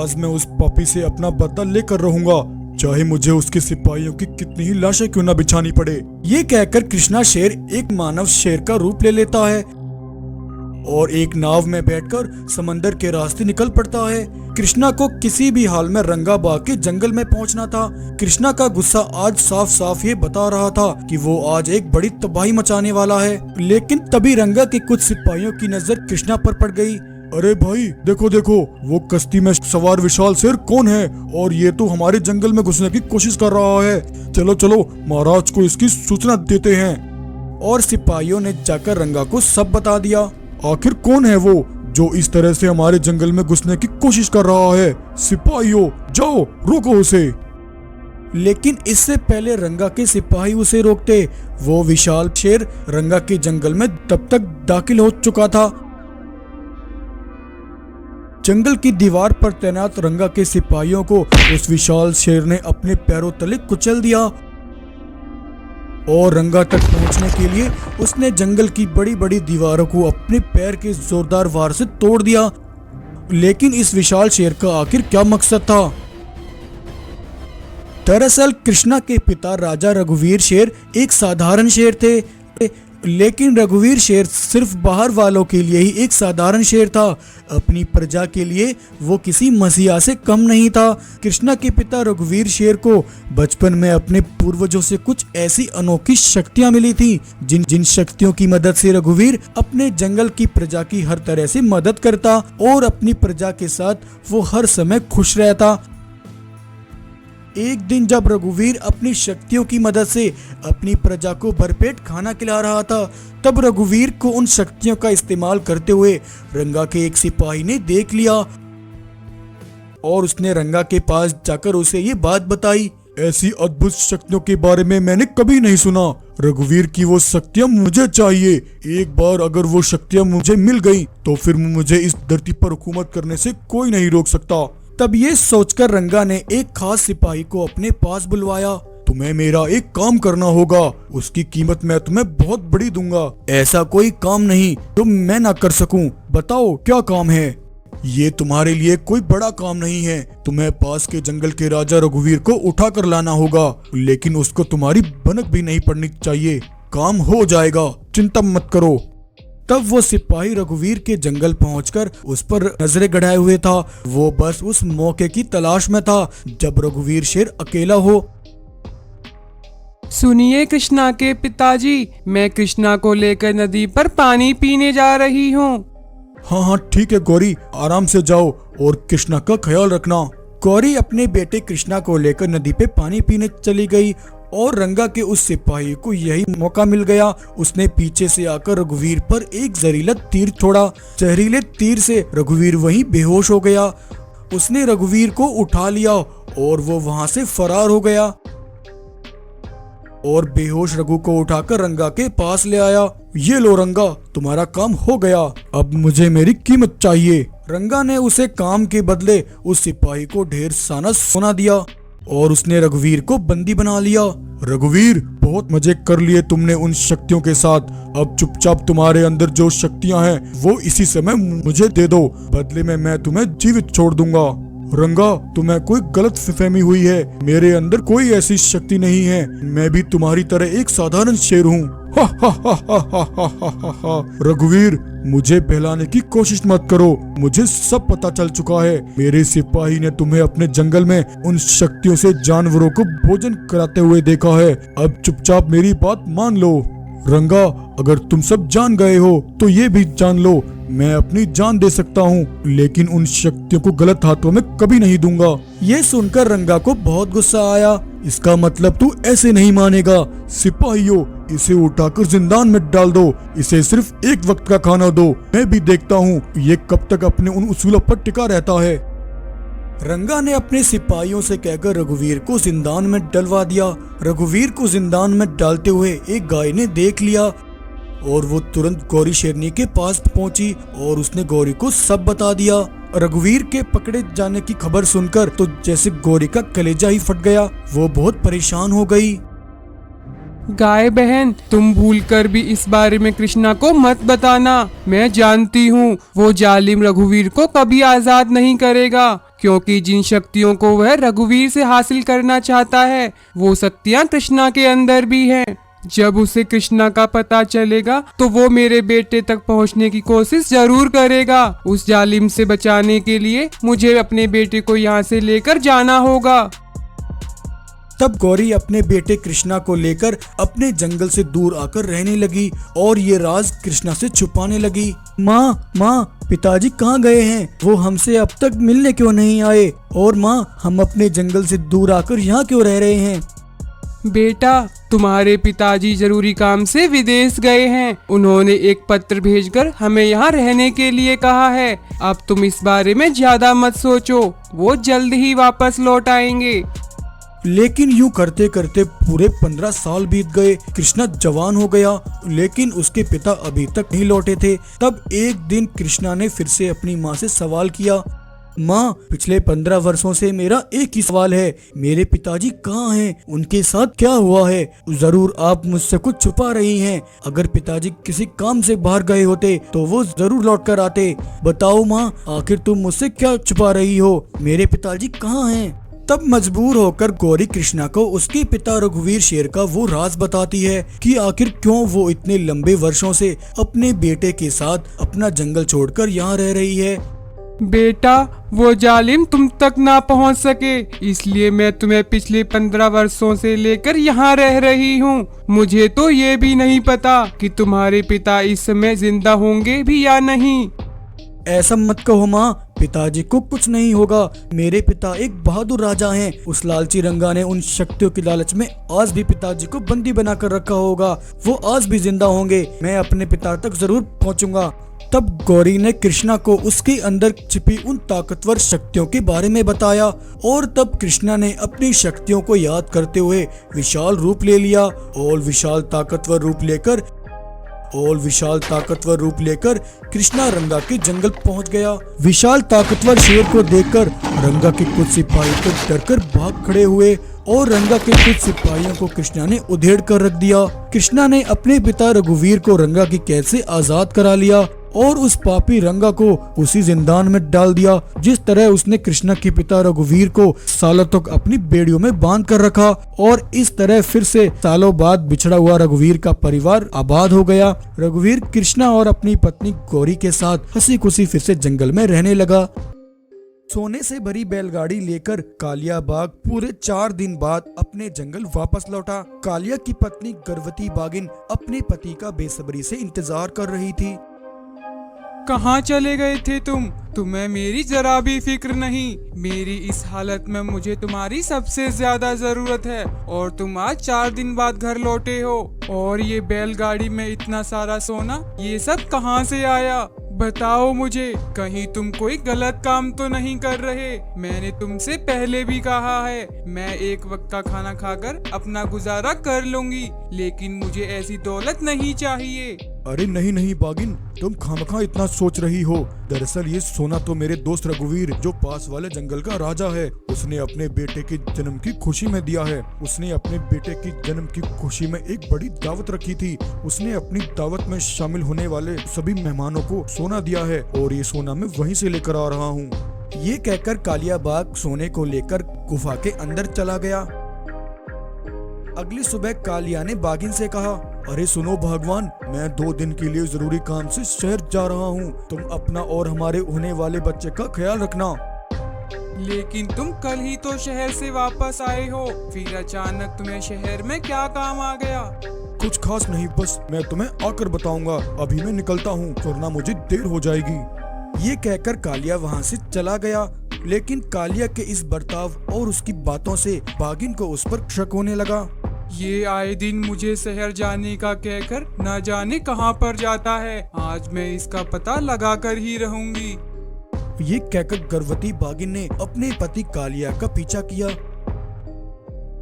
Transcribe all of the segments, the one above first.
आज मैं उस पापी से अपना बदला लेकर रहूंगा, चाहे मुझे उसके सिपाहियों की कितनी ही लाशें क्यों न बिछानी पड़े। ये कहकर कृष्णा शेर एक मानव शेर का रूप ले लेता है और एक नाव में बैठकर समंदर के रास्ते निकल पड़ता है। कृष्णा को किसी भी हाल में रंगाबाग के जंगल में पहुंचना था। कृष्णा का गुस्सा आज साफ साफ ये बता रहा था कि वो आज एक बड़ी तबाही मचाने वाला है। लेकिन तभी रंगा के कुछ सिपाहियों की नजर कृष्णा पर पड़ गई। अरे भाई देखो देखो, वो कश्ती में सवार विशाल शेर कौन है, और ये तो हमारे जंगल में घुसने की कोशिश कर रहा है। चलो चलो महाराज को इसकी सूचना देते हैं। और सिपाहियों ने जाकर रंगा को सब बता दिया। आखिर कौन है वो जो इस तरह से हमारे जंगल में घुसने की कोशिश कर रहा है? सिपाहियों जाओ रोको उसे। लेकिन इससे पहले रंगा के सिपाही उसे रोकते। वो विशाल शेर रंगा के जंगल में तब तक दाखिल हो चुका था। जंगल की दीवार पर तैनात रंगा के सिपाहियों को उस विशाल शेर ने अपने पैरों तले कुचल दिया और रंगा तक पहुंचने के लिए उसने जंगल की बड़ी बड़ी दीवारों को अपने पैर के जोरदार वार से तोड़ दिया। लेकिन इस विशाल शेर का आखिर क्या मकसद था? दरअसल कृष्णा के पिता राजा रघुवीर शेर एक साधारण शेर थे, लेकिन रघुवीर शेर सिर्फ बाहर वालों के लिए ही एक साधारण शेर था। अपनी प्रजा के लिए वो किसी मसीहा से कम नहीं था। कृष्णा के पिता रघुवीर शेर को बचपन में अपने पूर्वजों से कुछ ऐसी अनोखी शक्तियां मिली थी जिन शक्तियों की मदद से रघुवीर अपने जंगल की प्रजा की हर तरह से मदद करता और अपनी प्रजा के साथ वो हर समय खुश रहता। एक दिन जब रघुवीर अपनी शक्तियों की मदद से अपनी प्रजा को भरपेट खाना खिला रहा था, तब रघुवीर को उन शक्तियों का इस्तेमाल करते हुए रंगा के एक सिपाही ने देख लिया और उसने रंगा के पास जाकर उसे ये बात बताई। ऐसी अद्भुत शक्तियों के बारे में मैंने कभी नहीं सुना। रघुवीर की वो शक्तियां मुझे चाहिए। एक बार अगर वो शक्तियां मुझे मिल गई तो फिर मुझे इस धरती पर हुकूमत करने से कोई नहीं रोक सकता। तब ये सोचकर रंगा ने एक खास सिपाही को अपने पास बुलवाया। तुम्हें मेरा एक काम करना होगा, उसकी कीमत मैं तुम्हें बहुत बड़ी दूंगा। ऐसा कोई काम नहीं जो मैं ना कर सकूं। बताओ क्या काम है? ये तुम्हारे लिए कोई बड़ा काम नहीं है। तुम्हें पास के जंगल के राजा रघुवीर को उठा कर लाना होगा, लेकिन उसको तुम्हारी भनक भी नहीं पड़नी चाहिए। काम हो जाएगा, चिंता मत करो। तब वो सिपाही रघुवीर के जंगल पहुंचकर उस पर नजरें गड़ाए हुए था। वो बस उस मौके की तलाश में था जब रघुवीर शेर अकेला हो। सुनिए कृष्णा के पिताजी, मैं कृष्णा को लेकर नदी पर पानी पीने जा रही हूँ। हाँ हाँ ठीक है गौरी, आराम से जाओ और कृष्णा का ख्याल रखना। गौरी अपने बेटे कृष्णा को लेकर नदी पे पानी पीने चली गई और रंगा के उस सिपाही को यही मौका मिल गया। उसने पीछे से आकर रघुवीर पर एक जहरीला तीर छोड़ा। जहरीले तीर से रघुवीर वहीं बेहोश हो गया। उसने रघुवीर को उठा लिया और वो वहां से फरार हो गया और बेहोश रघु को उठाकर रंगा के पास ले आया। ये लो रंगा, तुम्हारा काम हो गया, अब मुझे मेरी कीमत चाहिए। रंगा ने उसे काम के बदले उस सिपाही को ढेर सारा सोना दिया और उसने रघुवीर को बंदी बना लिया। रघुवीर, बहुत मजे कर लिए तुमने उन शक्तियों के साथ। अब चुपचाप तुम्हारे अंदर जो शक्तियां हैं वो इसी समय मुझे दे दो, बदले में मैं तुम्हें जीवित छोड़ दूंगा। रंगा, तुम्हें कोई गलत फहमी हुई है। मेरे अंदर कोई ऐसी शक्ति नहीं है। मैं भी तुम्हारी तरह एक साधारण शेर हूँ। रघुवीर, मुझे बहलाने की कोशिश मत करो। मुझे सब पता चल चुका है। मेरे सिपाही ने तुम्हें अपने जंगल में उन शक्तियों से जानवरों को भोजन कराते हुए देखा है। अब चुपचाप मेरी बात मान लो। रंगा, अगर तुम सब जान गए हो तो ये भी जान लो, मैं अपनी जान दे सकता हूँ, लेकिन उन शक्तियों को गलत हाथों में कभी नहीं दूंगा। ये सुनकर रंगा को बहुत गुस्सा आया। इसका मतलब तू ऐसे नहीं मानेगा। सिपाहियों, इसे उठाकर जिंदान में डाल दो। इसे सिर्फ एक वक्त का खाना दो। मैं भी देखता हूँ ये कब तक अपने उन उसूलों पर टिका रहता है। रंगा ने अपने सिपाहियों से कहकर रघुवीर को जिंदान में डलवा दिया। रघुवीर को जिंदान में डालते हुए एक गाय ने देख लिया और वो तुरंत गौरी शेरनी के पास पहुंची और उसने गौरी को सब बता दिया। रघुवीर के पकड़े जाने की खबर सुनकर तो जैसे गौरी का कलेजा ही फट गया। वो बहुत परेशान हो गई। गाय बहन, तुम भूलकर भी इस बारे में कृष्णा को मत बताना। मैं जानती हूँ वो जालिम रघुवीर को कभी आजाद नहीं करेगा। क्योंकि जिन शक्तियों को वह रघुवीर से हासिल करना चाहता है वो शक्तियाँ कृष्णा के अंदर भी हैं। जब उसे कृष्णा का पता चलेगा तो वो मेरे बेटे तक पहुंचने की कोशिश जरूर करेगा। उस जालिम से बचाने के लिए मुझे अपने बेटे को यहाँ से लेकर जाना होगा। तब गौरी अपने बेटे कृष्णा को लेकर अपने जंगल से दूर आकर रहने लगी और ये राज कृष्णा से छुपाने लगी। माँ माँ, पिताजी कहाँ गए हैं? वो हमसे अब तक मिलने क्यों नहीं आए? और माँ, हम अपने जंगल से दूर आकर यहाँ क्यों रह रहे हैं? बेटा, तुम्हारे पिताजी जरूरी काम से विदेश गए हैं। उन्होंने एक पत्र भेजकर हमें यहाँ रहने के लिए कहा है। अब तुम इस बारे में ज्यादा मत सोचो, वो जल्द ही वापस लौट आएंगे। लेकिन यूं करते करते पूरे 15 साल बीत गए। कृष्णा जवान हो गया लेकिन उसके पिता अभी तक नहीं लौटे थे। तब एक दिन कृष्णा ने फिर से अपनी माँ से सवाल किया, माँ, पिछले 15 वर्षों से मेरा एक ही सवाल है, मेरे पिताजी कहाँ हैं? उनके साथ क्या हुआ है? जरूर आप मुझसे कुछ छुपा रही हैं। अगर पिताजी किसी काम से बाहर गए होते तो वो जरूर लौट कर आते। बताओ माँ, आखिर तुम मुझसे क्या छुपा रही हो? मेरे पिताजी कहाँ हैं? तब मजबूर होकर गौरी कृष्णा को उसके पिता रघुवीर शेर का वो राज बताती है कि आखिर क्यों वो इतने लंबे वर्षों से अपने बेटे के साथ अपना जंगल छोड़कर यहाँ रह रही है। बेटा, वो जालिम तुम तक ना पहुंच सके, इसलिए मैं तुम्हें पिछले 15 वर्षों से लेकर यहाँ रह रही हूँ। मुझे तो ये भी नहीं पता कि तुम्हारे पिता इस समय जिंदा होंगे भी या नहीं। ऐसा मत कहो माँ, पिताजी को कुछ नहीं होगा। मेरे पिता एक बहादुर राजा हैं। उस लालची रंगा ने उन शक्तियों की लालच में आज भी पिताजी को बंदी बनाकर रखा होगा। वो आज भी जिंदा होंगे। मैं अपने पिता तक जरूर पहुँचूंगा। तब गौरी ने कृष्णा को उसके अंदर छिपी उन ताकतवर शक्तियों के बारे में बताया और तब कृष्णा ने अपनी शक्तियों को याद करते हुए विशाल रूप ले लिया और विशाल ताकतवर रूप लेकर कृष्णा रंगा के जंगल पहुंच गया। विशाल ताकतवर शेर को देखकर रंगा के कुछ सिपाही तो डरकर भाग खड़े हुए और रंगा के कुछ सिपाहियों को कृष्णा ने उधेड़ कर रख दिया। कृष्णा ने अपने पिता रघुवीर को रंगा की कैद से आजाद करा लिया और उस पापी रंगा को उसी जिंदान में डाल दिया जिस तरह उसने कृष्णा के पिता रघुवीर को सालों तक अपनी बेड़ियों में बांध कर रखा। और इस तरह फिर से सालों बाद बिछड़ा हुआ रघुवीर का परिवार आबाद हो गया। रघुवीर कृष्णा और अपनी पत्नी गौरी के साथ हंसी खुशी फिर से जंगल में रहने लगा। सोने से भरी बैलगाड़ी लेकर कालिया बाग पूरे 4 दिन बाद अपने जंगल वापस लौटा। कालिया की पत्नी गर्भवती बागिन अपने पति का बेसब्री से इंतजार कर रही थी। कहाँ चले गए थे तुम? तुम्हें मेरी जरा भी फिक्र नहीं। मेरी इस हालत में मुझे तुम्हारी सबसे ज्यादा जरूरत है और तुम आज 4 दिन बाद घर लौटे हो। और ये बैलगाड़ी में इतना सारा सोना, ये सब कहाँ से आया? बताओ मुझे, कहीं तुम कोई गलत काम तो नहीं कर रहे? मैंने तुमसे पहले भी कहा है, मैं एक वक्त का खाना खाकर अपना गुजारा कर लूंगी, लेकिन मुझे ऐसी दौलत नहीं चाहिए। अरे नहीं बागिन, तुम खामखा इतना सोच रही हो। दरअसल ये सोना तो मेरे दोस्त रघुवीर, जो पास वाले जंगल का राजा है, उसने अपने बेटे के जन्म की खुशी में दिया है। उसने अपने बेटे की जन्म की खुशी में एक बड़ी दावत रखी थी। उसने अपनी दावत में शामिल होने वाले सभी मेहमानों को सोना दिया है और ये सोना मैं वहीं से लेकर आ रहा हूँ। ये कहकर कालिया बाग सोने को लेकर गुफा के अंदर चला गया। अगली सुबह कालिया ने बागिन से कहा, अरे सुनो भगवान, मैं 2 दिन के लिए जरूरी काम से शहर जा रहा हूँ। तुम अपना और हमारे होने वाले बच्चे का ख्याल रखना। लेकिन तुम कल ही तो शहर से वापस आए हो, फिर अचानक तुम्हें शहर में क्या काम आ गया? कुछ खास नहीं, बस मैं तुम्हें आकर बताऊंगा। अभी मैं निकलता हूँ वरना मुझे देर हो जाएगी। ये कहकर कालिया वहाँ से चला गया। लेकिन कालिया के इस बर्ताव और उसकी बातों से बागिन को उस पर शक होने लगा। ये आए दिन मुझे शहर जाने का कहकर न जाने कहां पर जाता है। आज मैं इसका पता लगा कर ही रहूंगी। ये कहकर गर्भवती बागिन ने अपने पति कालिया का पीछा किया।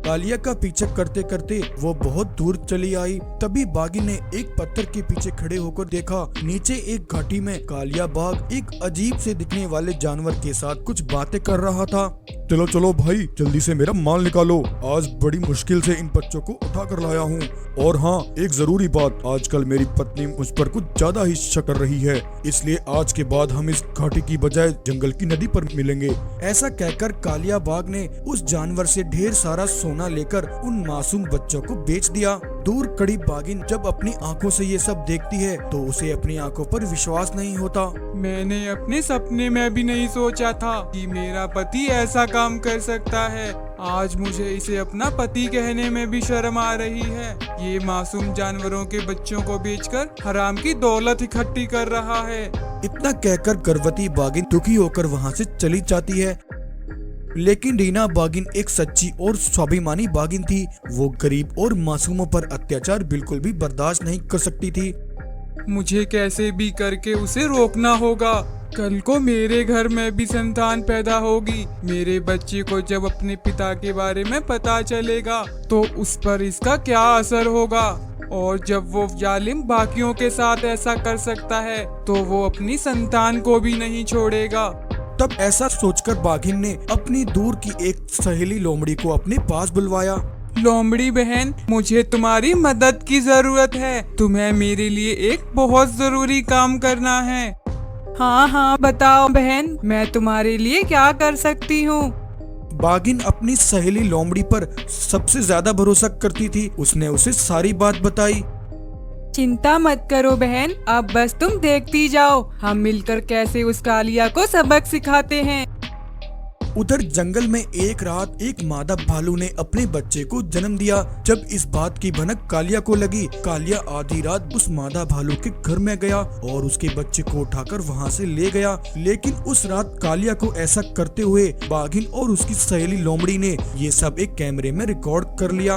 कालिया का पीछा करते करते वो बहुत दूर चली आई। तभी बागिन ने एक पत्थर के पीछे खड़े होकर देखा, नीचे एक घाटी में कालिया बाग एक अजीब से दिखने वाले जानवर के साथ कुछ बातें कर रहा था। चलो चलो भाई, जल्दी से मेरा माल निकालो। आज बड़ी मुश्किल से इन बच्चों को उठा कर लाया हूँ। और हाँ, एक जरूरी बात, आजकल मेरी पत्नी मुझ पर कुछ ज्यादा ही शक कर रही है, इसलिए आज के बाद हम इस घाटी की बजाय जंगल की नदी पर मिलेंगे। ऐसा कहकर कालिया बाघ ने उस जानवर से ढेर सारा सोना लेकर उन मासूम बच्चों को बेच दिया। दूर खड़ी बाघिन जब अपनी आंखों से ये सब देखती है तो उसे अपनी आंखों पर विश्वास नहीं होता। मैंने अपने सपने में भी नहीं सोचा था कि मेरा पति ऐसा काम कर सकता है। आज मुझे इसे अपना पति कहने में भी शर्म आ रही है। ये मासूम जानवरों के बच्चों को बेचकर हराम की दौलत इकट्ठी कर रहा है। इतना कहकर गर्भवती बाघिन दुखी होकर वहाँ से चली जाती है। लेकिन रीना बाघिन एक सच्ची और स्वाभिमानी बाघिन थी। वो गरीब और मासूमों पर अत्याचार बिल्कुल भी बर्दाश्त नहीं कर सकती थी। मुझे कैसे भी करके उसे रोकना होगा। कल को मेरे घर में भी संतान पैदा होगी। मेरे बच्चे को जब अपने पिता के बारे में पता चलेगा तो उस पर इसका क्या असर होगा। और जब वो जालिम बाकियों के साथ ऐसा कर सकता है तो वो अपनी संतान को भी नहीं छोड़ेगा। तब ऐसा सोचकर बाघिन ने अपनी दूर की एक सहेली लोमड़ी को अपने पास बुलवाया। लोमड़ी बहन, मुझे तुम्हारी मदद की जरूरत है। तुम्हें मेरे लिए एक बहुत जरूरी काम करना है। हाँ हाँ बताओ बहन, मैं तुम्हारे लिए क्या कर सकती हूँ। बाघिन अपनी सहेली लोमड़ी पर सबसे ज्यादा भरोसा करती थी। उसने उसे सारी बात बताई। चिंता मत करो बहन, अब बस तुम देखती जाओ हम मिलकर कैसे उस कालिया को सबक सिखाते हैं। उधर जंगल में एक रात एक मादा भालू ने अपने बच्चे को जन्म दिया। जब इस बात की भनक कालिया को लगी, कालिया आधी रात उस मादा भालू के घर में गया और उसके बच्चे को उठाकर वहां से ले गया। लेकिन उस रात कालिया को ऐसा करते हुए बाघिन और उसकी सहेली लोमड़ी ने ये सब एक कैमरे में रिकॉर्ड कर लिया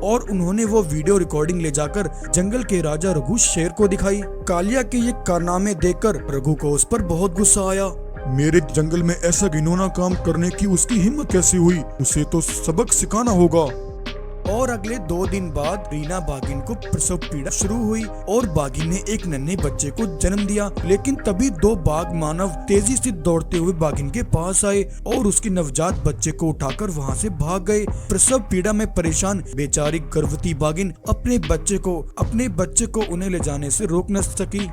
और उन्होंने वो वीडियो रिकॉर्डिंग ले जाकर जंगल के राजा रघु शेर को दिखाई। कालिया के ये कारनामे देखकर रघु को उस पर बहुत गुस्सा आया। मेरे जंगल में ऐसा घिनौना काम करने की उसकी हिम्मत कैसे हुई? उसे तो सबक सिखाना होगा। और अगले 2 दिन बाद रीना बाघिन को प्रसव पीड़ा शुरू हुई और बाघिन ने एक नन्हे बच्चे को जन्म दिया। लेकिन तभी 2 बाघ मानव तेजी से दौड़ते हुए बाघिन के पास आए और उसके नवजात बच्चे को उठाकर वहां से भाग गए। प्रसव पीड़ा में परेशान बेचारी गर्भवती बाघिन अपने बच्चे को उन्हें ले जाने से रोक न सकी।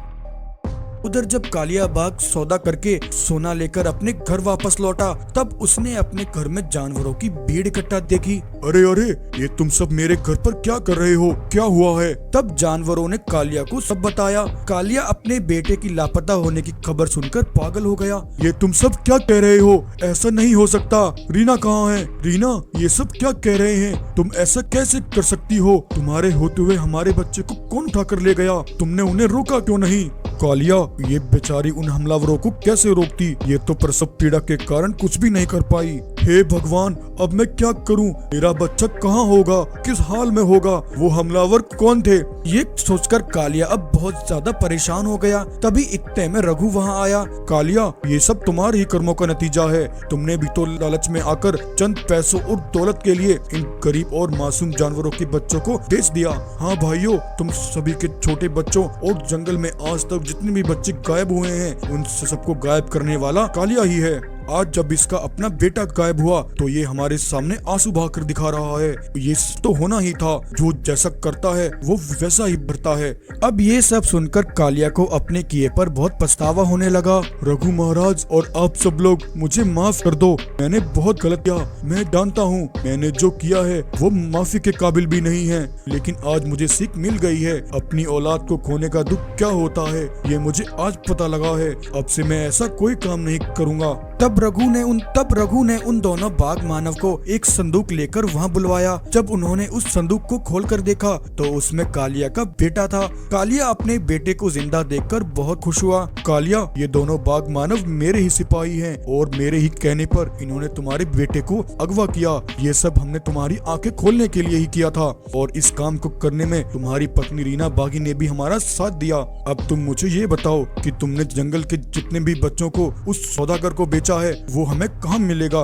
उधर जब कालिया बाघ सौदा करके सोना लेकर अपने घर वापस लौटा, तब उसने अपने घर में जानवरों की भीड़ इकट्ठा देखी। अरे अरे, ये तुम सब मेरे घर पर क्या कर रहे हो? क्या हुआ है? तब जानवरों ने कालिया को सब बताया। कालिया अपने बेटे की लापता होने की खबर सुनकर पागल हो गया। ये तुम सब क्या कह रहे हो? ऐसा नहीं हो सकता। रीना कहाँ है? रीना, ये सब क्या कह रहे हैं? तुम ऐसा कैसे कर सकती हो? तुम्हारे होते हुए हमारे बच्चे को कौन उठा कर ले गया? तुमने उन्हें रोका क्यों नहीं? कालिया, ये बेचारी उन हमलावरों को कैसे रोकती? ये तो प्रसव पीड़ा के कारण कुछ भी नहीं कर पाई। हे भगवान, अब मैं क्या करूं? मेरा बच्चा कहाँ होगा? किस हाल में होगा? वो हमलावर कौन थे? ये सोचकर कालिया अब बहुत ज्यादा परेशान हो गया। तभी इतने में रघु वहाँ आया। कालिया, ये सब तुम्हारे ही कर्मों का नतीजा है। तुमने भी तो लालच में आकर चंद पैसों और दौलत के लिए इन गरीब और मासूम जानवरों के बच्चों को बेच दिया। हाँ भाइयों, तुम सभी के छोटे बच्चों और जंगल में आज तक जितने भी बच्चे गायब हुए हैं, उन सबको गायब करने वाला कालिया ही है। आज जब इसका अपना बेटा गायब हुआ तो ये हमारे सामने आंसू बहाकर दिखा रहा है। ये तो होना ही था। जो जैसा करता है वो वैसा ही भरता है। अब ये सब सुनकर कालिया को अपने किए पर बहुत पछतावा होने लगा। रघु महाराज और आप सब लोग, मुझे माफ कर दो। मैंने बहुत गलत किया। मैं जानता हूँ मैंने जो किया है वो माफी के काबिल भी नहीं है, लेकिन आज मुझे सीख मिल गई है। अपनी औलाद को खोने का दुख क्या होता है ये मुझे आज पता लगा है। अब से मैं ऐसा कोई काम नहीं करूँगा। तब रघु ने उन दोनों बाघ मानव को एक संदूक लेकर वहां बुलवाया। जब उन्होंने उस संदूक को खोलकर देखा तो उसमें कालिया का बेटा था। कालिया अपने बेटे को जिंदा देखकर बहुत खुश हुआ। कालिया, ये दोनों बाघ मानव मेरे ही सिपाही हैं और मेरे ही कहने पर इन्होंने तुम्हारे बेटे को अगवा किया। ये सब हमने तुम्हारी आंखें खोलने के लिए ही किया था और इस काम को करने में तुम्हारी पत्नी रीना बाघी ने भी हमारा साथ दिया। अब तुम मुझे ये बताओ कि तुमने जंगल के जितने भी बच्चों को उस सौदागर को बेचा है वो हमें कहाँ मिलेगा?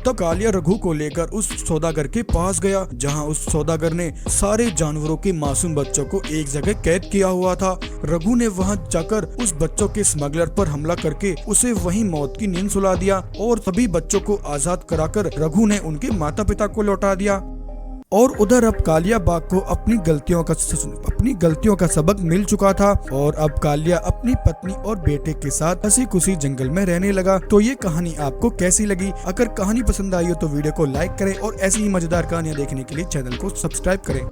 तब कालिया रघु को लेकर उस सौदागर के पास गया, जहां उस सौदागर ने सारे जानवरों के मासूम बच्चों को एक जगह कैद किया हुआ था। रघु ने वहां जाकर उस बच्चों के स्मगलर पर हमला करके उसे वहीं मौत की नींद सुला दिया और सभी बच्चों को आजाद कराकर रघु ने उनके माता पिता को लौटा दिया। और उधर अब कालिया बाघ को अपनी गलतियों का सबक मिल चुका था और अब कालिया अपनी पत्नी और बेटे के साथ हंसी खुशी जंगल में रहने लगा। तो ये कहानी आपको कैसी लगी? अगर कहानी पसंद आई हो तो वीडियो को लाइक करें और ऐसी ही मजेदार कहानियां देखने के लिए चैनल को सब्सक्राइब करें।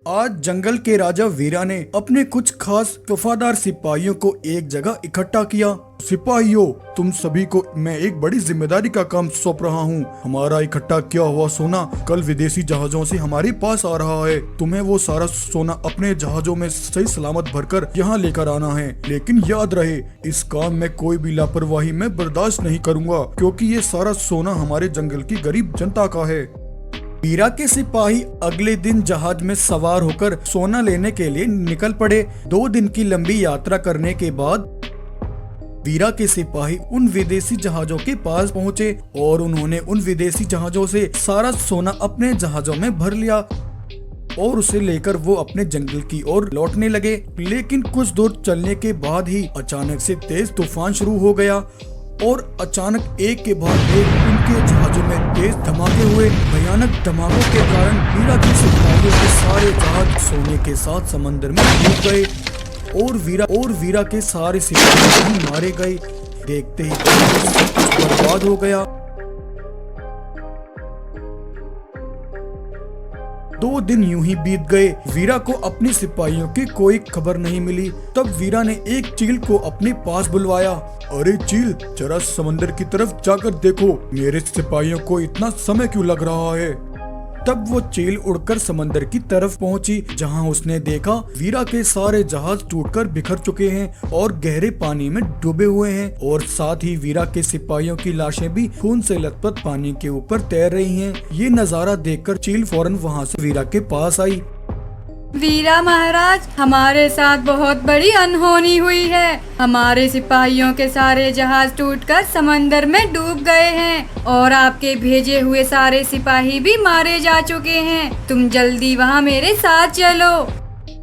आज जंगल के राजा वीरा ने अपने कुछ खास वफादार सिपाहियों को एक जगह इकट्ठा किया। सिपाहियों, तुम सभी को मैं एक बड़ी जिम्मेदारी का काम सौंप रहा हूँ। हमारा इकट्ठा किया हुआ सोना कल विदेशी जहाजों से हमारे पास आ रहा है। तुम्हें वो सारा सोना अपने जहाजों में सही सलामत भरकर यहाँ लेकर आना है। लेकिन याद रहे, इस काम में कोई भी लापरवाही मैं बर्दाश्त नहीं करूँगा, क्योंकि ये सारा सोना हमारे जंगल की गरीब जनता का है। वीरा के सिपाही अगले दिन जहाज में सवार होकर सोना लेने के लिए निकल पड़े। 2 दिन की लंबी यात्रा करने के बाद वीरा के सिपाही उन विदेशी जहाजों के पास पहुंचे और उन्होंने उन विदेशी जहाजों से सारा सोना अपने जहाजों में भर लिया और उसे लेकर वो अपने जंगल की ओर लौटने लगे। लेकिन कुछ दूर चलने के बाद ही अचानक से तेज तूफान शुरू हो गया और अचानक एक के बाद एक उनके जहाजों में तेज धमाके हुए। भयानक धमाकों के कारण वीरा के सिपाहियों के सारे जहाज सोने के साथ समंदर में डूब गए और वीरा के सारे सिपाही मारे गए। देखते ही बर्बाद हो गया। 2 दिन यूं ही बीत गए। वीरा को अपने सिपाहियों की कोई खबर नहीं मिली। तब वीरा ने एक चील को अपने पास बुलवाया। अरे चील, जरा समंदर की तरफ जाकर देखो, मेरे सिपाहियों को इतना समय क्यों लग रहा है? तब वो चील उड़कर समंदर की तरफ पहुंची, जहां उसने देखा वीरा के सारे जहाज टूटकर बिखर चुके हैं और गहरे पानी में डूबे हुए हैं और साथ ही वीरा के सिपाहियों की लाशें भी खून से लथपथ पानी के ऊपर तैर रही हैं। ये नजारा देखकर चील फौरन वहां से वीरा के पास आई। वीरा महाराज, हमारे साथ बहुत बड़ी अनहोनी हुई है। हमारे सिपाहियों के सारे जहाज टूटकर समंदर में डूब गए हैं और आपके भेजे हुए सारे सिपाही भी मारे जा चुके हैं। तुम जल्दी वहाँ मेरे साथ चलो।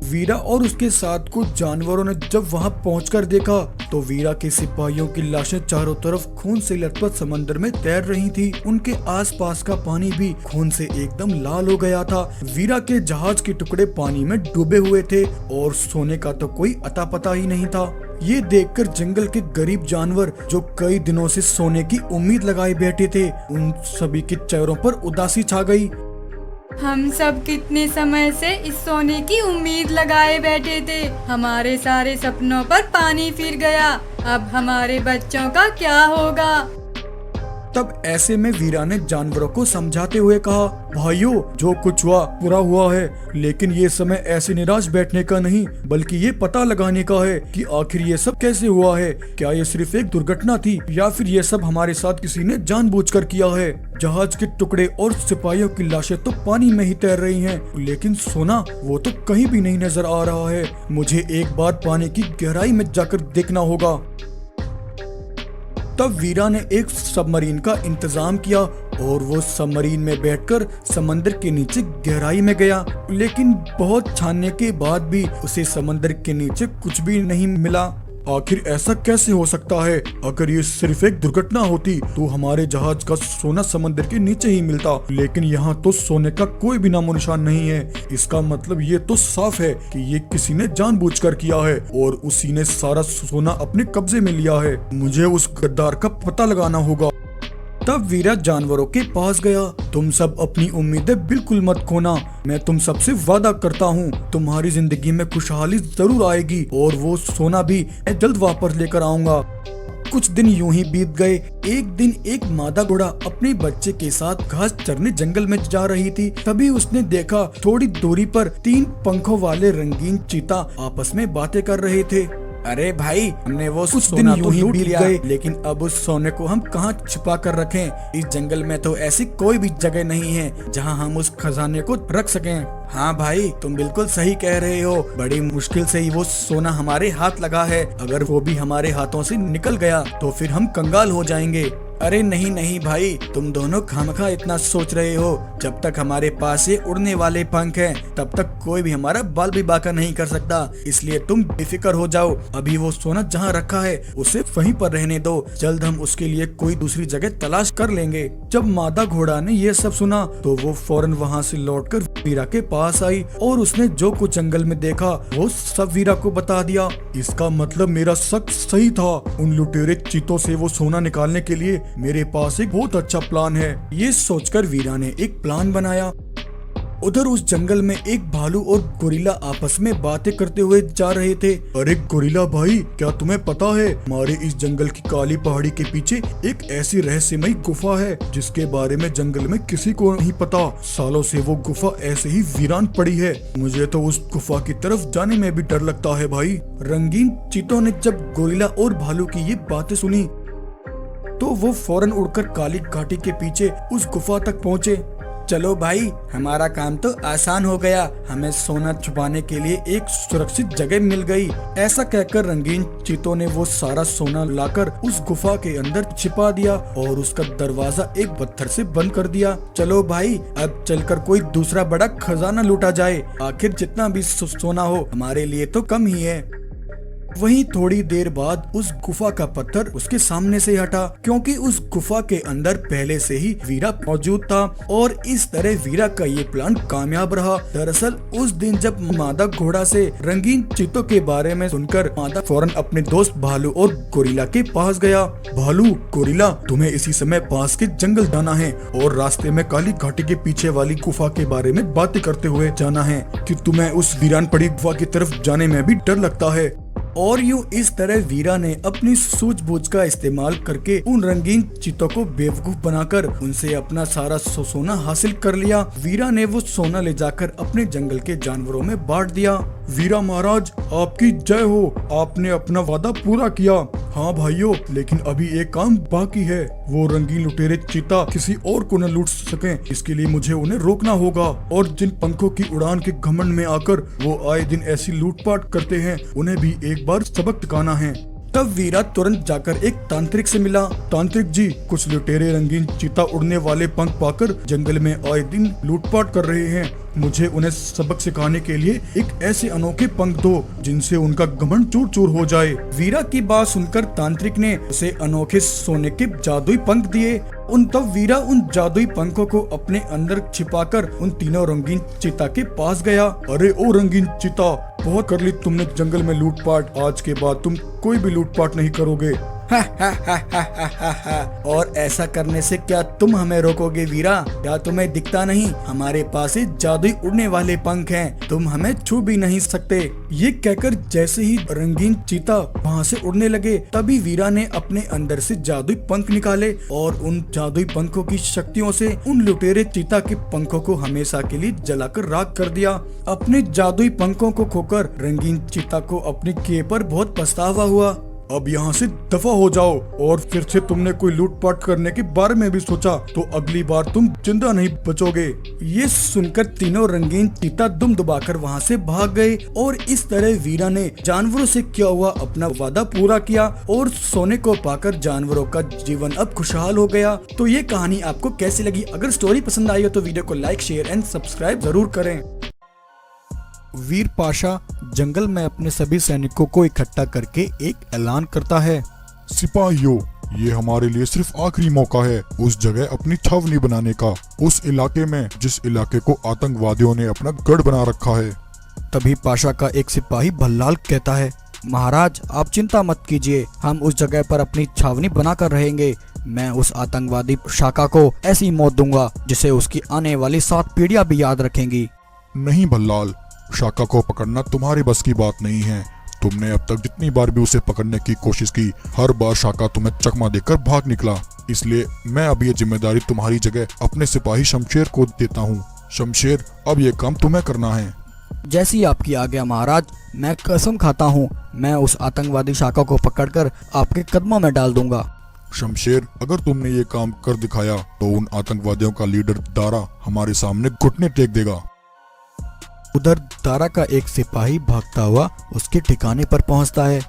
वीरा और उसके साथ कुछ जानवरों ने जब वहां पहुंचकर देखा तो वीरा के सिपाहियों की लाशें चारों तरफ खून से लथपथ समंदर में तैर रही थी। उनके आसपास का पानी भी खून से एकदम लाल हो गया था। वीरा के जहाज के टुकड़े पानी में डूबे हुए थे और सोने का तो कोई अता पता ही नहीं था। ये देखकर जंगल के गरीब जानवर जो कई दिनों से सोने की उम्मीद लगाए बैठे थे, उन सभी के चेहरों पर उदासी छा गई। हम सब कितने समय से इस सोने की उम्मीद लगाए बैठे थे। हमारे सारे सपनों पर पानी फिर गया। अब हमारे बच्चों का क्या होगा? तब ऐसे में वीरा ने जानवरों को समझाते हुए कहा, भाइयों, जो कुछ हुआ पूरा हुआ है, लेकिन ये समय ऐसे निराश बैठने का नहीं, बल्कि ये पता लगाने का है कि आखिर ये सब कैसे हुआ है। क्या ये सिर्फ एक दुर्घटना थी या फिर ये सब हमारे साथ किसी ने जानबूझकर किया है? जहाज के टुकड़े और सिपाहियों की लाशें तो पानी में ही तैर रही हैं, लेकिन सोना वो तो कहीं भी नहीं नजर आ रहा है। मुझे एक बार पानी की गहराई में जाकर देखना होगा। तब वीरा ने एक सबमरीन का इंतजाम किया और वो सबमरीन में बैठकर समंदर के नीचे गहराई में गया। लेकिन बहुत छानने के बाद भी उसे समंदर के नीचे कुछ भी नहीं मिला। आखिर ऐसा कैसे हो सकता है? अगर ये सिर्फ एक दुर्घटना होती तो हमारे जहाज का सोना समंदर के नीचे ही मिलता, लेकिन यहाँ तो सोने का कोई भी नामो निशान नहीं है। इसका मतलब ये तो साफ है कि ये किसी ने जानबूझकर किया है और उसी ने सारा सोना अपने कब्जे में लिया है। मुझे उस गद्दार का पता लगाना होगा। तब वीरा जानवरों के पास गया। तुम सब अपनी उम्मीदें बिल्कुल मत खोना। मैं तुम सबसे वादा करता हूँ, तुम्हारी जिंदगी में खुशहाली जरूर आएगी और वो सोना भी मैं जल्द वापस लेकर आऊंगा। कुछ दिन यूं ही बीत गए। एक दिन एक मादा घोड़ा अपने बच्चे के साथ घास चरने जंगल में जा रही थी। तभी उसने देखा थोड़ी दूरी पर 3 पंखों वाले रंगीन चीता आपस में बातें कर रहे थे। अरे भाई, हमने वो सोना तो लूट लिया, लेकिन अब उस सोने को हम कहाँ छिपा कर रखें? इस जंगल में तो ऐसी कोई भी जगह नहीं है जहाँ हम उस खजाने को रख सकें। हाँ भाई, तुम बिल्कुल सही कह रहे हो। बड़ी मुश्किल से ही वो सोना हमारे हाथ लगा है। अगर वो भी हमारे हाथों से निकल गया तो फिर हम कंगाल हो जाएंगे। अरे नहीं नहीं भाई, तुम दोनों खामखा इतना सोच रहे हो। जब तक हमारे पास ये उड़ने वाले पंख हैं, तब तक कोई भी हमारा बाल भी बांका नहीं कर सकता। इसलिए तुम बेफिक्र हो जाओ। अभी वो सोना जहाँ रखा है उसे वहीं पर रहने दो। जल्द हम उसके लिए कोई दूसरी जगह तलाश कर लेंगे। जब मादा घोड़ा ने ये सब सुना तो वो फौरन वहाँ से लौटकर वीरा के पास आई और उसने जो कुछ जंगल में देखा वो सब वीरा को बता दिया। इसका मतलब मेरा शक सही था। उन लुटेरे चीतों से वो सोना निकालने के लिए मेरे पास एक बहुत अच्छा प्लान है। ये सोचकर वीरा ने एक प्लान बनाया। उधर उस जंगल में एक भालू और गोरिल्ला आपस में बातें करते हुए जा रहे थे। अरे गोरिल्ला भाई, क्या तुम्हें पता है हमारे इस जंगल की काली पहाड़ी के पीछे एक ऐसी रहस्यमयी गुफा है जिसके बारे में जंगल में किसी को नहीं पता। सालों से वो गुफा ऐसे ही वीरान पड़ी है। मुझे तो उस गुफा की तरफ जाने में भी डर लगता है भाई। रंगीन चीतों ने जब गोरिल्ला और भालू की ये बातें सुनी तो वो फौरन उड़कर काली घाटी के पीछे उस गुफा तक पहुँचे। चलो भाई, हमारा काम तो आसान हो गया। हमें सोना छुपाने के लिए एक सुरक्षित जगह मिल गई। ऐसा कहकर रंगीन चीतों ने वो सारा सोना लाकर उस गुफा के अंदर छिपा दिया और उसका दरवाजा एक पत्थर से बंद कर दिया। चलो भाई, अब चलकर कोई दूसरा बड़ा खजाना लूटा जाए। आखिर जितना भी सोना हो हमारे लिए तो कम ही है। वहीं थोड़ी देर बाद उस गुफा का पत्थर उसके सामने से हटा, क्योंकि उस गुफा के अंदर पहले से ही वीरा मौजूद था और इस तरह वीरा का ये प्लान कामयाब रहा। दरअसल उस दिन जब मादा घोड़ा से रंगीन चीतों के बारे में सुनकर मादा फौरन अपने दोस्त भालू और गोरिल्ला के पास गया। भालू, गोरिल्ला, तुम्हें इसी समय पास के जंगल जाना है और रास्ते में काली घाटी के पीछे वाली गुफा के बारे में बातें करते हुए जाना है कि तुम्हें उस वीरान पड़ी गुफा की तरफ जाने में भी डर लगता है। और यूं इस तरह वीरा ने अपनी सूझबूझ का इस्तेमाल करके उन रंगीन चीतों को बेवकूफ बनाकर उनसे अपना सारा सोना हासिल कर लिया। वीरा ने वो सोना ले जाकर अपने जंगल के जानवरों में बांट दिया। वीरा महाराज, आपकी जय हो। आपने अपना वादा पूरा किया। हाँ भाइयों, लेकिन अभी एक काम बाकी है। वो रंगीन लुटेरे चीता किसी और को न लूट सकें, इसके लिए मुझे उन्हें रोकना होगा। और जिन पंखों की उड़ान के घमंड में आकर वो आए दिन ऐसी लूटपाट करते हैं, उन्हें भी एक बार सबक सिखाना है। तब वीरा तुरंत जाकर एक तांत्रिक से मिला। तांत्रिक जी, कुछ लुटेरे रंगीन चीता उड़ने वाले पंख पाकर जंगल में आए दिन लूटपाट कर रहे हैं। मुझे उन्हें सबक सिखाने के लिए एक ऐसे अनोखे पंख दो जिनसे उनका घमंड चूर चूर हो जाए। वीरा की बात सुनकर तांत्रिक ने उसे अनोखे सोने के जादुई पंख दिए। तब वीरा उन जादुई पंखों को अपने अंदर छिपाकर उन तीनों रंगीन चीता के पास गया। अरे ओ रंगीन चीता, बहुत कर ली तुमने जंगल में लूटपाट। आज के बाद तुम कोई भी लूटपाट नहीं करोगे। और ऐसा करने से क्या तुम हमें रोकोगे वीरा? क्या तुम्हें दिखता नहीं हमारे पास ही जादुई उड़ने वाले पंख हैं, तुम हमें छू भी नहीं सकते। ये कहकर जैसे ही रंगीन चीता वहाँ से उड़ने लगे, तभी वीरा ने अपने अंदर से जादुई पंख निकाले और उन जादुई पंखों की शक्तियों से उन लुटेरे चीता के पंखों को हमेशा के लिए जलाकर राख कर दिया। अपने जादुई पंखों को खोकर रंगीन चीता को अपने किए पर बहुत पछतावा हुआ। अब यहाँ से दफा हो जाओ, और फिर से तुमने कोई लूटपाट करने के बारे में भी सोचा तो अगली बार तुम जिंदा नहीं बचोगे। ये सुनकर तीनों रंगीन चीता दुम दुबाकर वहाँ से भाग गए और इस तरह वीरा ने जानवरों से किया हुआ अपना वादा पूरा किया और सोने को पाकर जानवरों का जीवन अब खुशहाल हो गया। तो ये कहानी आपको कैसी लगी? अगर स्टोरी पसंद आई हो तो वीडियो को लाइक, शेयर एंड सब्सक्राइब जरूर करें। वीर पाशा जंगल में अपने सभी सैनिकों को इकट्ठा करके एक ऐलान करता है। सिपाहियों, ये हमारे लिए सिर्फ आखिरी मौका है उस जगह अपनी छावनी बनाने का, उस इलाके में जिस इलाके को आतंकवादियों ने अपना गढ़ बना रखा है। तभी पाशा का एक सिपाही भल्लाल कहता है, महाराज आप चिंता मत कीजिए, हम उस जगह पर अपनी छावनी बनाकर रहेंगे। मैं उस आतंकवादी शाखा को ऐसी मौत दूंगा जिसे उसकी आने वाली 7 पीढ़ियां भी याद रखेंगी। नहीं भल्लाल, शाखा को पकड़ना तुम्हारी बस की बात नहीं है। तुमने अब तक जितनी बार भी उसे पकड़ने की कोशिश की, हर बार शाखा तुम्हें चकमा देकर भाग निकला। इसलिए मैं अब ये जिम्मेदारी तुम्हारी जगह अपने सिपाही शमशेर को देता हूँ। शमशेर, अब ये काम तुम्हें करना है। जैसी आपकी आज्ञा महाराज, मैं कसम खाता हूँ मैं उस आतंकवादी शाखा को पकड़कर आपके कदमों में डाल दूंगा। शमशेर, अगर तुमने ये काम कर दिखाया तो उन आतंकवादियों का लीडर दारा हमारे सामने घुटने टेक देगा। उधर दारा का एक सिपाही भागता हुआ उसके ठिकाने पर पहुंचता है।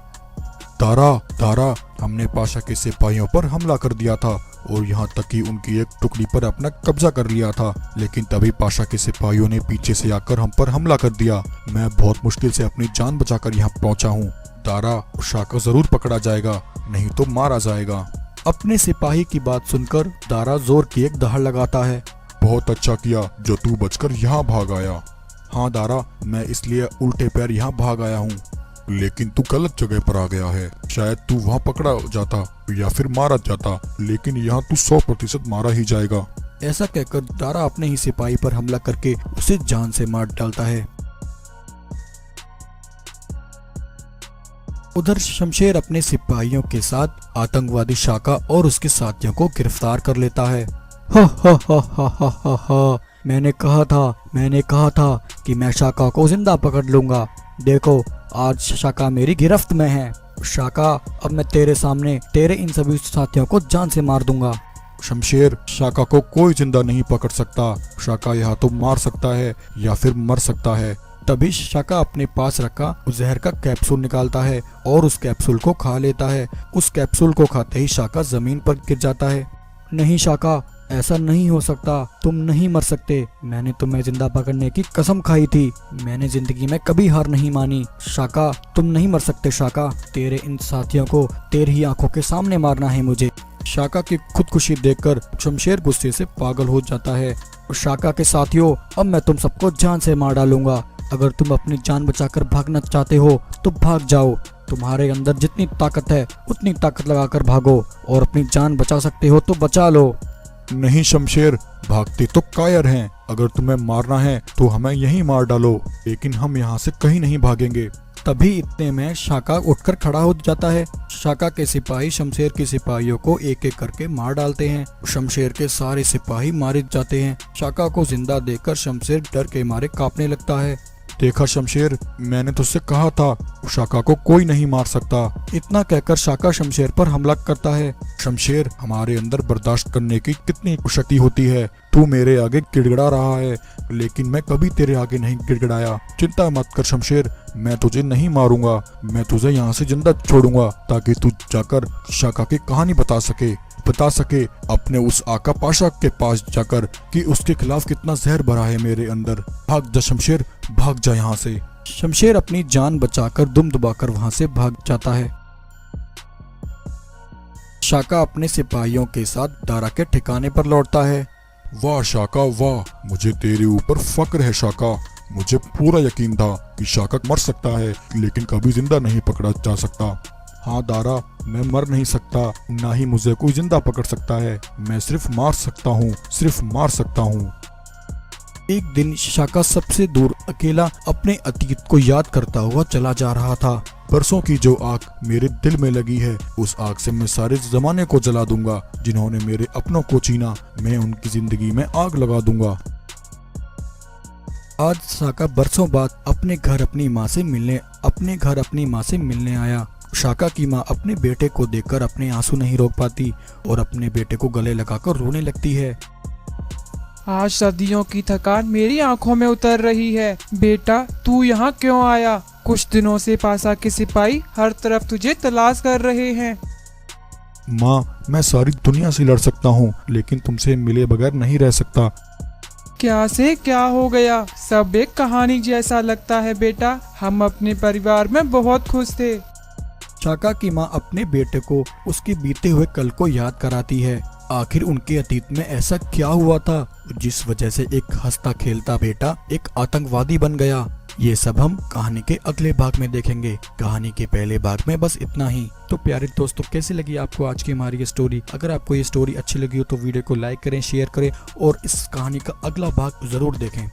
दारा, हमने पाशा के सिपाहियों पर हमला कर दिया था और यहाँ तक कि उनकी एक टुकड़ी पर अपना कब्जा कर लिया था। लेकिन तभी पाशा के सिपाहियों ने पीछे से आकर हम पर हमला कर दिया। मैं बहुत मुश्किल से अपनी जान बचाकर यहाँ पहुँचा हूँ। दारा, शाका जरूर पकड़ा जाएगा, नहीं तो मारा जाएगा। अपने सिपाही की बात सुनकर दारा जोर की एक दहाड़ लगाता है। बहुत अच्छा किया जो तू बचकर यहाँ भाग आया। हाँ दारा, मैं इसलिए उल्टे पैर यहाँ भाग आया हूँ। लेकिन तू गलत जगह पर आ गया है। शायद तू वहाँ पकड़ा जाता या फिर मारा जाता, लेकिन यहाँ तू 100% मारा ही जाएगा। ऐसा कहकर दारा अपने ही सिपाही पर हमला करके उसे जान से मार डालता है। उधर शमशेर अपने सिपाहियों के साथ आतंकवादी शाका और उसके साथियों को गिरफ्तार कर लेता है। हा, मैंने कहा था कि मैं शाका को जिंदा पकड़ लूंगा। देखो, आज शाका मेरी गिरफ्त में है। शाका, अब मैं तेरे सामने तेरे इन सभी साथियों को जान से मार दूंगा। शमशेर, शाका को कोई जिंदा नहीं पकड़ सकता। शाका यहाँ तो मार सकता है या फिर मर सकता है। तभी शाका अपने पास रखा उस जहर का कैप्सूल निकालता है और उस कैप्सूल को खा लेता है। उस कैप्सूल को खाते ही शाका जमीन पर गिर जाता है। नहीं शाका, ऐसा नहीं हो सकता, तुम नहीं मर सकते। मैंने तुम्हें जिंदा पकड़ने की कसम खाई थी। मैंने जिंदगी में कभी हार नहीं मानी। शाका, तुम नहीं मर सकते। शाका, तेरे इन साथियों को तेरी ही आंखों के सामने मारना है मुझे। शाका की खुदकुशी देखकर शमशेर गुस्से से पागल हो जाता है। शाका के साथियों, अब मैं तुम सबको जान से मार डालूंगा। अगर तुम अपनी जान बचाकर भागना चाहते हो तो भाग जाओ। तुम्हारे अंदर जितनी ताकत है उतनी ताकत लगाकर भागो, और अपनी जान बचा सकते हो तो बचा लो। नहीं शमशेर, भागते तो कायर हैं। अगर तुम्हें मारना है तो हमें यहीं मार डालो, लेकिन हम यहाँ से कहीं नहीं भागेंगे। तभी इतने में शाका उठकर खड़ा हो जाता है। शाका के सिपाही शमशेर के सिपाहियों को एक एक करके मार डालते हैं। शमशेर के सारे सिपाही मारे जाते हैं। शाका को जिंदा देखकर शमशेर डर के मारे कांपने लगता है। देखा शमशेर, मैंने तुझसे कहा था शाका को कोई नहीं मार सकता। इतना कहकर शाका शमशेर पर हमला करता है। शमशेर, हमारे अंदर बर्दाश्त करने की कितनी शक्ति होती है। तू मेरे आगे गिड़गिड़ा रहा है, लेकिन मैं कभी तेरे आगे नहीं गिड़गिड़ाया। चिंता मत कर शमशेर, मैं तुझे नहीं मारूंगा। मैं तुझे यहाँ से जिंदा छोड़ूंगा ताकि तू जाकर शाका की कहानी बता सके अपने उस आका पाशा के पास जाकर कि उसके खिलाफ कितना जहर भरा है मेरे अंदर। भाग जा शमशेर, भाग जा यहाँ से। शमशेर अपनी जान बचाकर दुम दबाकर वहाँ से भाग जाता है। शाका अपने सिपाहियों के साथ दारा के ठिकाने पर लौटता है। वाह शाका वाह, मुझे तेरे ऊपर फक्र है शाका। मुझे पूरा यकीन था कि शाका मर सकता है, लेकिन कभी जिंदा नहीं पकड़ा जा सकता। हाँ दारा, मैं मर नहीं सकता, ना ही मुझे कोई जिंदा पकड़ सकता है। मैं सिर्फ मार सकता हूँ। एक दिन शाका सबसे दूर अकेला अपने अतीत को याद करता हुआ चला जा रहा था। बरसों की जो आग मेरे दिल में लगी है, उस आग से मैं सारे जमाने को जला दूंगा। जिन्होंने मेरे अपनों को छीना, मैं उनकी जिंदगी में आग लगा दूंगा। आज शाका बरसों बाद अपने घर अपनी माँ से मिलने आया। शाका की माँ अपने बेटे को देखकर अपने आंसू नहीं रोक पाती और अपने बेटे को गले लगाकर रोने लगती है। आज सदियों की थकान मेरी आंखों में उतर रही है। बेटा, तू यहाँ क्यों आया? कुछ दिनों से पाशा के सिपाही हर तरफ तुझे तलाश कर रहे हैं। माँ, मैं सारी दुनिया से लड़ सकता हूँ, लेकिन तुमसे मिले बगैर नहीं रह सकता। क्या से क्या हो गया? सब एक कहानी जैसा लगता है बेटा। हम अपने परिवार में बहुत खुश थे। शाका की माँ अपने बेटे को उसके बीते हुए कल को याद कराती है। आखिर उनके अतीत में ऐसा क्या हुआ था जिस वजह से एक हंसता खेलता बेटा एक आतंकवादी बन गया? ये सब हम कहानी के अगले भाग में देखेंगे। कहानी के पहले भाग में बस इतना ही। तो प्यारे दोस्तों, कैसी लगी आपको आज की हमारी ये स्टोरी? अगर आपको ये स्टोरी अच्छी लगी हो तो वीडियो को लाइक करें, शेयर करें और इस कहानी का अगला भाग जरूर देखें।